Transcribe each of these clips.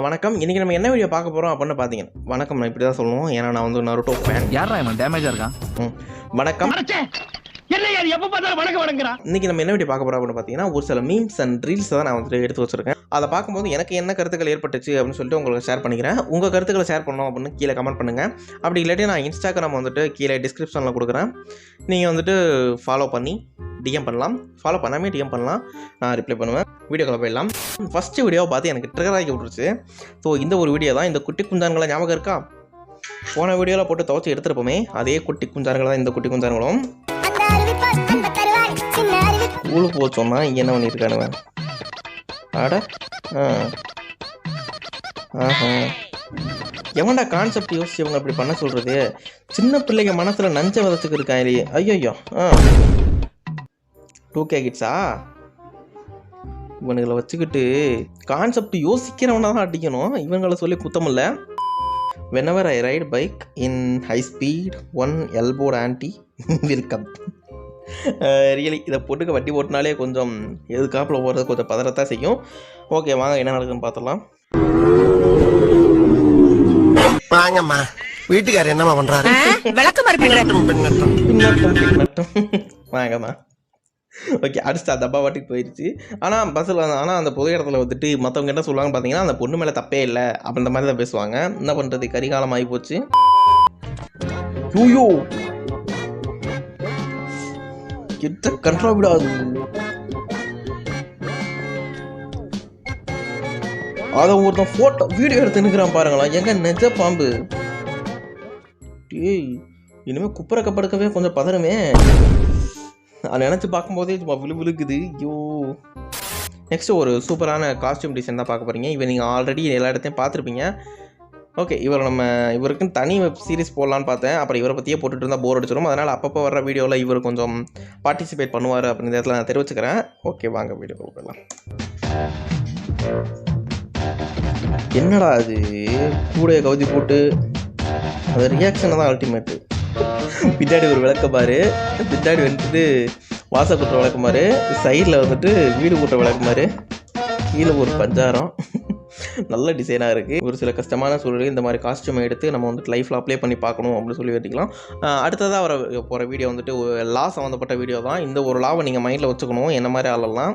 வணக்கம். இன்னைக்கு நம்ம என்ன வீடியோ பார்க்க போறோம் அப்படின்னு பார்த்தீங்கன்னா, வணக்கம் நான் இப்படி தான் சொல்லணும். ஏன்னா நான் வந்து நருட்டோ ஃபேன். யாரா இவன் டேமேஜா இருக்கான்? வணக்கம். என்னையா எப்ப பார்த்தாலும் வணக்கம் வணங்குறான். இன்னைக்கு நம்ம என்ன வீடியோ பார்க்க போறோம் அப்படின்னு பார்த்தீங்கன்னா, ஒரு சில மீம்ஸ் அண்ட் ரீல்ஸ் தான் நான் வந்து எடுத்து வச்சிருக்கேன். அதை பார்க்கும்போது எனக்கு என்ன கருத்துக்கள் ஏற்பட்டுச்சு அப்படின்னு சொல்லிட்டு உங்களுக்கு ஷேர் பண்ணிக்கிறேன். உங்கள் கருத்துக்களை ஷேர் பண்ணணும் அப்படின்னு கீழே கமெண்ட் பண்ணுங்கள். அப்படி இல்லாட்டி நான் இன்ஸ்டாகிராம் வந்துட்டு கீழே டிஸ்கிரிப்ஷனில் கொடுக்குறேன். நீங்கள் வந்துட்டு ஃபாலோ பண்ணி டிஎம் பண்ணலாம். ஃபாலோ பண்ணாமே டிஎம் பண்ணலாம். நான் ரிப்ளை பண்ணுவேன். வீடியோக்குள்ள போயிடலாம். ஃபஸ்ட்டு வீடியோவை பார்த்து எனக்கு ட்ரிகர் ஆகி விட்டுருச்சு. ஸோ இந்த ஒரு வீடியோ தான். இந்த குட்டி குஞ்சான்களை ஞாபகம் இருக்கா? போன வீடியோவில் போட்டு துவச்சி எடுத்துருப்போமே, அதே குட்டி குஞ்சான்கள் தான் இந்த குட்டி குஞ்சான்களும். ஊழு போச்சோம்னா இங்கே என்ன பண்ணியிருக்கானுவன்? ஆட எவன்டா கான்செப்ட் யோசிச்சு இவங்க அப்படி பண்ண சொல்கிறது? சின்ன பிள்ளைங்க மனசில் நஞ்ச விதத்துக்கு இருக்கான் இல்லையே. ஐயோ 2K கிட்ஸா? இவனுங்களை வச்சுக்கிட்டு கான்செப்ட் யோசிக்கிறவனா தான் அடிக்கணும். இவங்களை சொல்லி குத்தமில்ல. whenever I ride bike in high speed, one elbowed auntie will come. Really இதை பொட்டுக்கு வட்டி போட்டினாலே கொஞ்சம் எதுக்காப்பில் போகிறது கொஞ்சம் பதறத்தான் செய்யும். ஓகே வாங்க என்ன நடக்குதுன்னு பார்த்துடலாம். வாங்கம்மா, வீட்டுக்காரர் என்னம்மா பண்றாரு? வாங்கம்மா. ஓகே அடுத்த டப்பா வாட்டிக்கு போயிடுச்சு. ஆனால் பஸ்ஸில் அந்த பொது இடத்துல வந்துட்டு மற்றவங்க என்ன சொல்லுவாங்கன்னு பார்த்தீங்கன்னா, அந்த பொண்ணு மேலே தப்பே இல்லை அப்படின்ற மாதிரி தான் பேசுவாங்க. என்ன பண்ணுறது, கரிகாலம் ஆகி போச்சு. யூயோ கிட்ட கண்ட்ரோல் விடாது. அதை ஒருத்தன் ஃபோட்டோ வீடியோ எடுத்து நிற்கிறான் பாருங்களா. எங்க நெஜ பாம்பு. டேய் இனிமேல் குப்பரை கப்படுக்கவே கொஞ்சம் பதறுமே. அதை நினச்சி பார்க்கும்போதே சும்மா விழுக்குது. ஐயோ. நெக்ஸ்ட்டு ஒரு சூப்பரான காஸ்டியூம் டிசைன் தான் பார்க்க போகிறீங்க. இவன் நீங்கள் ஆல்ரெடி எல்லா இடத்தையும் பார்த்துருப்பீங்க. ஓகே இவருக்குன்னு தனி வெப் சீரிஸ் போடலான்னு பார்த்தேன். அப்புறம் இவரை பற்றியே போட்டுட்டு இருந்தால் போர் அடிச்சிடும். அதனால் அப்பப்போ வர்ற வீடியோவில் இவர் கொஞ்சம் பார்ட்டிசிபேட் பண்ணுவார் அப்படின்ற இடத்துல நான் தெரிவிச்சுக்கிறேன். ஓகே வாங்க வீடியோ போகலாம். என்னடா அது கூடைய கவுதி போட்டு அது ரியாக்ஷனை தான் அல்டிமேட்டு. பின்னாடி ஒரு விளக்கமாறு, பின்னாடி வந்துட்டு வாசக்கூட்டுற விளக்கமாறு, சைடில் வந்துட்டு வீடு கூட்டுற விளக்கமாறு, கீழே ஒரு பஞ்சாரம். நல்ல டிசைனாக இருக்குது. ஒரு சில கஷ்டமான சூழல் இந்த மாதிரி காஸ்டியூமை எடுத்து நம்ம வந்துட்டு லைஃப்பில் அப்ளை பண்ணி பார்க்கணும் அப்படின்னு சொல்லி வச்சுக்கலாம். அடுத்ததாக வர போகிற வீடியோ வந்துட்டு லா சம்மந்தப்பட்ட வீடியோ தான். இந்த ஒரு லாவை நீங்கள் மைண்டில் வச்சுக்கணும். என்ன மாதிரி ஆளலாம்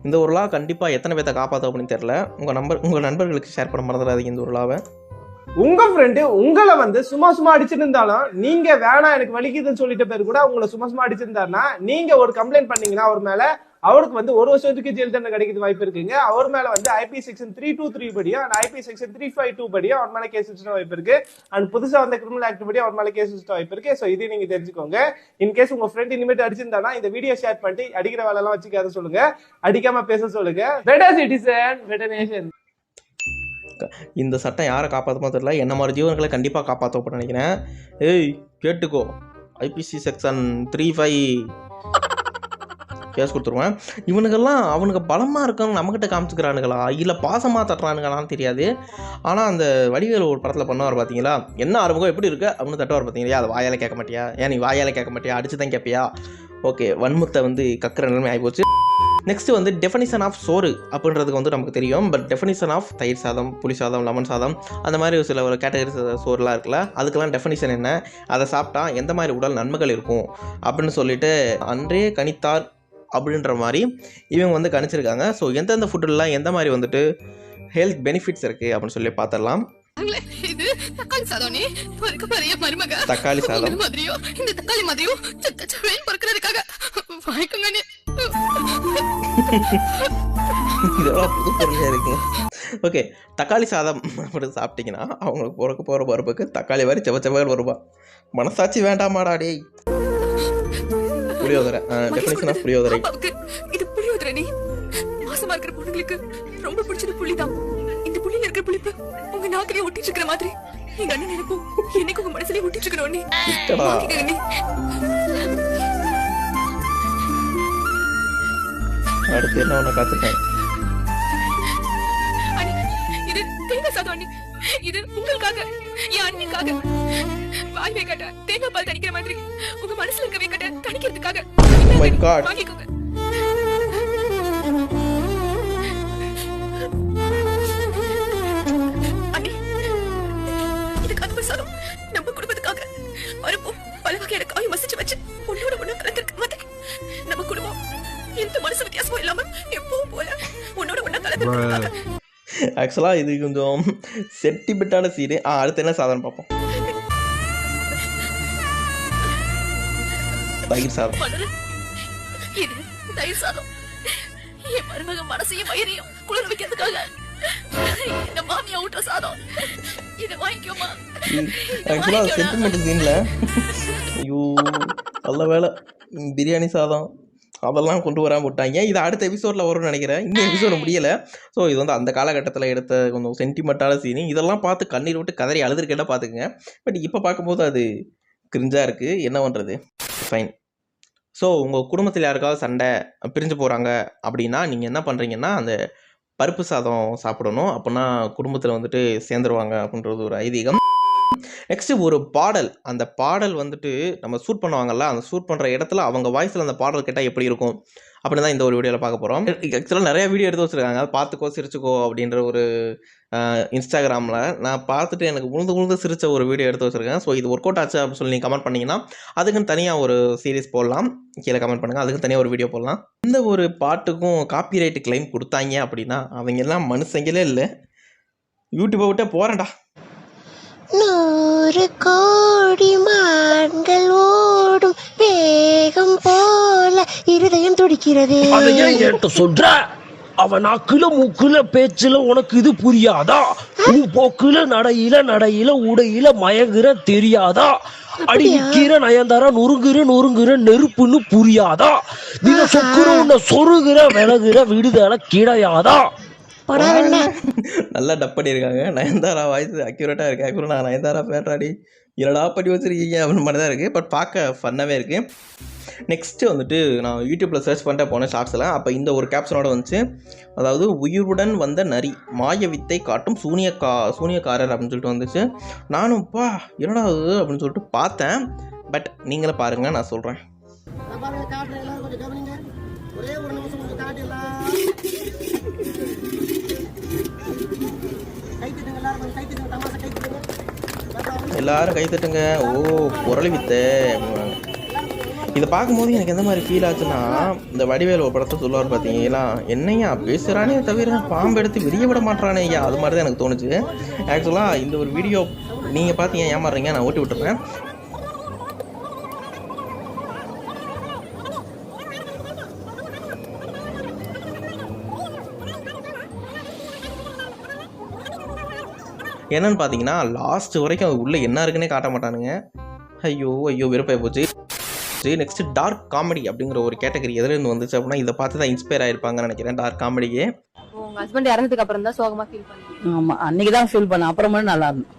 இந்த ஒரு லா கண்டிப்பாக எத்தனை பேர்த்த காப்பாற்றும் அப்படின்னு தெரில. உங்கள் நண்பர்களுக்கு ஷேர் பண்ண மறந்துடாதீங்க இந்த ஒரு லாவை. உங்க ஃப்ரெண்டு உங்களை வந்து சும்மா அடிச்சுட்டு இருந்தாலும் நீங்க வேணாம் எனக்கு வலிக்குதுன்னு சொல்லிட்ட பேர் கூட உங்களை சும்மா அடிச்சிருந்தாருன்னா நீங்க ஒரு கம்ப்ளைண்ட் பண்ணீங்கன்னா அவர் மேல அவருக்கு வந்து 1 வருஷத்துக்கு ஜெயில் தண்டனை கிடைக்கிறது வாய்ப்பு இருக்குங்க. அவர் மேல வந்து IP செக்ஷன் 323 படியும் அண்ட் IP செக்ஷன் 352 படியும் அவர் மேல கேஸ் வச்சுட்ட வாய்ப்பு இருக்கு. அண்ட் புதுசா வந்த கிரிமினல் ஆக்ட் படி அவர் மேல கேஸ் வச்சுட்ட வாய்ப்பு இருக்கு. ஸோ இதையும் நீங்க தெரிஞ்சுக்கோங்க. இன்கேஸ் உங்க ஃப்ரெண்ட் இனிமேட்டு அடிச்சிருந்தானா இந்த வீடியோ ஷேர் பண்ணிட்டு அடிக்கிற வேலை எல்லாம் வச்சுக்காத சொல்லுங்க, அடிக்காம பேச சொல்லுங்க. Better citizen better nation. இந்த சட்டம் யாரை காப்பாற்றுமா தெரியல. என்ன மாதிரி ஜீவன்களை கண்டிப்பாக காப்பாற்றப்பட நினைக்கிறேன். ஏய் கேட்டுக்கோ, IPC செக்ஷன் 35 கேஸ் கொடுத்துருவேன். அவனுக்கு பலமாக இருக்கான்னு நம்மக்கிட்ட காமிச்சுக்கிறானுங்களா இல்லை பாசமாக தட்டுறானுங்களான்னு தெரியாது. ஆனால் அந்த வடிவேலு ஒரு படத்தில் பண்ணுவார் பார்த்தீங்களா, என்ன ஆரம்பம் எப்படி இருக்கு அப்படின்னு தட்டுவார் பார்த்தீங்களா. அதை வாயால் கேட்க மாட்டியா? ஏன் நீ வாயால் கேட்க மாட்டியா? அடிச்சு தான் கேட்பியா? ஓகே வன்முத்தை வந்து கக்கிற நிலைமை ஆகிப்போச்சு. நெக்ஸ்ட்டு வந்து டெஃபனிஷன் ஆஃப் சோறு அப்படின்றதுக்கு வந்து நமக்கு தெரியும். பட் டெஃபனிஷன் ஆஃப் தயிர் சாதம், புளி சாதம், லெமன் சாதம் அந்த மாதிரி ஒரு சில ஒரு கேட்டகரி சோறுலாம் இருக்குல்ல, அதுக்கெல்லாம் டெஃபனிஷன் என்ன, அதை சாப்பிட்டா எந்த மாதிரி உடல் நன்மைகள் இருக்கும் அப்படின்னு சொல்லிட்டு அன்றே கணித்தார் அப்படின்ற மாதிரி இவங்க வந்து கணிச்சிருக்காங்க. ஸோ எந்தெந்த ஃபுட்டுலாம் எந்த மாதிரி வந்துட்டு ஹெல்த் பெனிஃபிட்ஸ் இருக்குது அப்படின்னு சொல்லி பார்த்துடலாம். தக்காளி சாதம் இதெல்லாம் புது பொருளாக இருக்கு. ஓகே தக்காளி சாதம் அப்படி சாப்பிட்டீங்கன்னா அவங்களுக்கு பிறக்க போகிற பருப்புக்கு தக்காளி மாதிரி செவச்சவர்கள் வருவா. மனசாட்சி வேண்டாமாடா டேய். புளியோதரை டெஃபினிஷன் ஆஃப் புளியோதரை. இது புளியோதரை நீ மாசமா இருக்கிற பொண்ணுங்களுக்கு ரொம்ப பிடிச்சது புளிதான். இந்த புளியில இருக்கிற புளிப்பு உங்க நாக்கிலே ஒட்டிட்டு இருக்கிற மாதிரி எங்க அண்ணன் நினைப்போம் என்னைக்கு உங்க மனசுலயே ஒட்டிட்டு இருக்கணும். நீ அடுத்து என்ன ஒண்ணு காத்துட்டேன். இது தேங்காய் சாதம் அண்ணி. இது உங்களுக்காக என் அண்ணிக்காக. வாய் வைக்கட்ட தேங்காய் பால் தணிக்கிற மாதிரி உங்க மனசுல இருக்க வைக்கட்ட தணிக்கிறதுக்காக. Oh my God. ஆக்சுவலாக இது கொஞ்சம் செட்டிபிட்டான சீனு. அடுத்து என்ன சாதனம் பார்ப்போம். தயிர் சாதம். மலரு, இது தயிர் சாதம். என் மருமக மனசையும் வயிறையும் குளிர் வைக்கிறதுக்காக என் மாமியா ஊட்டுற சாதம். இதை வாங்கிக்கோமா. ஆக்சுவலாக சென்டிமெண்ட் சீனில் ஐயோ நல்ல வேலை பிரியாணி சாதம் அதெல்லாம் கொண்டு வராமல் விட்டாங்க. இது அடுத்த எபிசோடில் வரும்னு நினைக்கிறேன். இந்த எபிசோடு முடியலை. ஸோ இது வந்து அந்த காலகட்டத்தில் எடுத்த கொஞ்சம் சென்டிமெண்ட்டான சீனு. இதெல்லாம் பார்த்து கண்ணீர் விட்டு கதறி அழுதுருக்கேன்னா பார்த்துக்குங்க. பட் இப்போ பார்க்கும்போது அது கிரிஞ்சாக இருக்குது. என்ன பண்ணுறது, ஃபைன். ஸோ உங்கள் குடும்பத்தில் யாருக்காவது சண்டை பிரிஞ்சு போகிறாங்க அப்படின்னா நீங்கள் என்ன பண்ணுறீங்கன்னா அந்த பருப்பு சாதம் சாப்பிடணும். அப்படின்னா குடும்பத்தில் வந்துட்டு சேர்ந்துருவாங்க அப்படின்றது ஒரு ஐதீகம். நெக்ஸ்ட்டு ஒரு பாடல். அந்த பாடல் வந்துட்டு நம்ம ஷூட் பண்ணுவாங்கல்ல, அந்த ஷூட் பண்ணுற இடத்துல அவங்க வாய்ஸில் அந்த பாடல் கேட்டால் எப்படி இருக்கும் அப்படின்னு தான் இந்த ஒரு வீடியோவில் பார்க்க போகிறோம். ஆக்சுவலாக நிறையா வீடியோ எடுத்து வச்சுருக்காங்க. அது பார்த்துக்கோ சிரிச்சுக்கோ அப்படின்ற ஒரு இன்ஸ்டாகிராமில் நான் பார்த்துட்டு எனக்கு உழுந்து சிரித்த ஒரு வீடியோ எடுத்து வச்சுருக்கேன். ஸோ இது ஒர்க் அவுட் ஆச்சு அப்படின்னு சொல்லி நீங்கள் கமெண்ட் பண்ணிங்கன்னா அதுக்குன்னு தனியாக ஒரு சீரிஸ் போடலாம். கீழே கமெண்ட் பண்ணுங்கள், அதுக்கு தனியாக ஒரு வீடியோ போடலாம். இந்த ஒரு பாட்டுக்கும் காப்பிரைட் கிளைம் கொடுத்தாங்க அப்படின்னா அவங்க எல்லாம் மனுஷங்களே இல்லை. யூடியூப்பை விட்டே போகிறேன்டா. 100 கோடி மான்கள் ஓடும் வேகம் போல இருதயம் துடிக்கிறது. அதை ஏன் என்கிட்ட சொல்ற? அவன் நாக்குல மூக்குல பேச்சுல உனக்கு இது புரியாதா? உன் போக்குல நடையில உடையில மயங்குற தெரியாதா? அடி நிக்கிற நயன்தாரா நொறுங்குற நெருப்புன்னு புரியாதா? நீங்க சொக்குற உன்னை சொருகிற விலகுற விடுதலை கிடையாதா? நல்லா டப் பண்ணியிருக்காங்க. நயன்தாரா வாய்ஸ் அக்யூரேட்டாக இருக்குது. ஆக்சுவலாக நான் நயன்தாரா பேட்டாடி இரடா பண்ணி வச்சுருக்கீங்க அப்படின்னு மாதிரி தான் இருக்குது. பட் பார்க்க ஃபன்னாகவே இருக்குது. நெக்ஸ்ட்டு வந்துட்டு நான் யூடியூப்பில் சர்ச் பண்ணிட்டு போனேன் ஷார்ட்ஸில். அப்போ இந்த ஒரு கேப்ஷனோட வந்துச்சு, அதாவது உயிருடன் வந்த நரி மாய வித்தை காட்டும் சூனியக்காரர் அப்படின்னு சொல்லிட்டு வந்துச்சு. நானும்ப்பா என்னடா அது அப்படின்னு சொல்லிட்டு பார்த்தேன். பட் நீங்களே பாருங்கள், நான் சொல்கிறேன். எல்லாரும் கை தட்டுங்க. ஓ குரலி வித்தை. இதை பார்க்கும்போது எனக்கு எந்த மாதிரி ஃபீல் ஆச்சுன்னா, இந்த வடிவேல் ஒரு படத்தை சொல்லுவார் பார்த்தீங்களா, என்னையா பேசுகிறானே தவிர பாம்பு எடுத்து விரிய விட மாட்டானே ஐயா, அது மாதிரி தான் எனக்கு தோணுச்சு. ஆக்சுவலாக இந்த ஒரு வீடியோ நீங்கள் பார்த்தீங்க ஏமாறுறீங்க, நான் ஓட்டி விட்டுறேன். என்னன்னு பார்த்தீங்கன்னா லாஸ்ட் வரைக்கும் அது உள்ளே என்ன இருக்குன்னே காட்ட மாட்டானுங்க. ஐயோ வெறுப்பாக போச்சு. நெக்ஸ்ட் டார்க் காமெடி அப்படிங்கிற ஒரு கேட்டகரி எதுலேருந்து வந்துச்சு அப்படின்னா இதை பார்த்து தான் இன்ஸ்பயர் ஆயிருப்பாங்கன்னு நினைக்கிறேன். டார்க் காமெடியே உங்க ஹஸ்பண்ட் இறந்ததுக்கு அப்புறம் தான் சோகமா ஃபீல் பண்ணீங்க? ஆமா, அன்னைக்கு தான் ஃபீல் பண்ணேன். அப்புறமா நல்லா இருந்தேன்.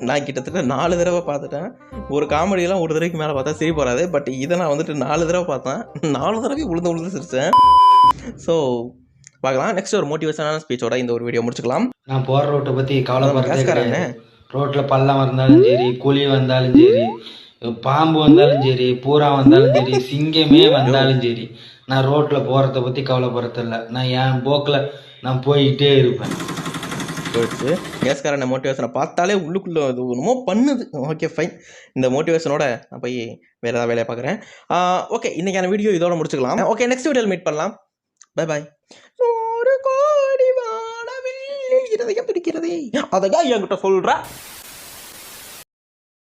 நான் கிட்டத்தட்ட 4 தடவை பார்த்துட்டேன். ஒரு காமெடியெல்லாம் ஒரு தடவைக்கு மேலே பார்த்தா சரி போகாது. பட் இதை நான் வந்துட்டு 4 தடவை பார்த்தேன். 4 தடவை உளுந்து சிரிச்சேன். ஸோ பார்க்கலாம். நெக்ஸ்ட் ஒரு மோட்டிவேஷனான ஸ்பீச்சோட இந்த ஒரு வீடியோ முடிச்சுக்கலாம். நான் போகிற ரோட்டை பற்றி கவலைப்படுறேன். ரோட்டில் பள்ளம் வந்தாலும் சரி, குழி வந்தாலும் சரி, பாம்பு வந்தாலும் சரி, பூரா வந்தாலும் சரி, சிங்கமே வந்தாலும் சரி, நான் ரோட்டில் போகிறத பற்றி கவலைப்படுறதில்ல. நான் என் போக்கில் நான் போய்கிட்டே இருப்பேன். போயிடுச்சு. கேஸ்காரன் மோட்டிவேஷனை பார்த்தாலே உள்ளுக்குள்ளே அது ஒன்றுமோ பண்ணுது. Okay fine. இந்த மோட்டிவேஷனோட நான் போய் வேறு ஏதாவது வேலையை பார்க்குறேன். ஓகே, இன்றைக்கான வீடியோ இதோட முடிச்சுக்கலாம். ஓகே, நெக்ஸ்ட் வீடியோவில் மீட் பண்ணலாம். Bye bye. ஒரு கோடி வானவில் இருதயம் பிடிக்கிறதே, அதை என்கிட்ட சொல்கிறேன்.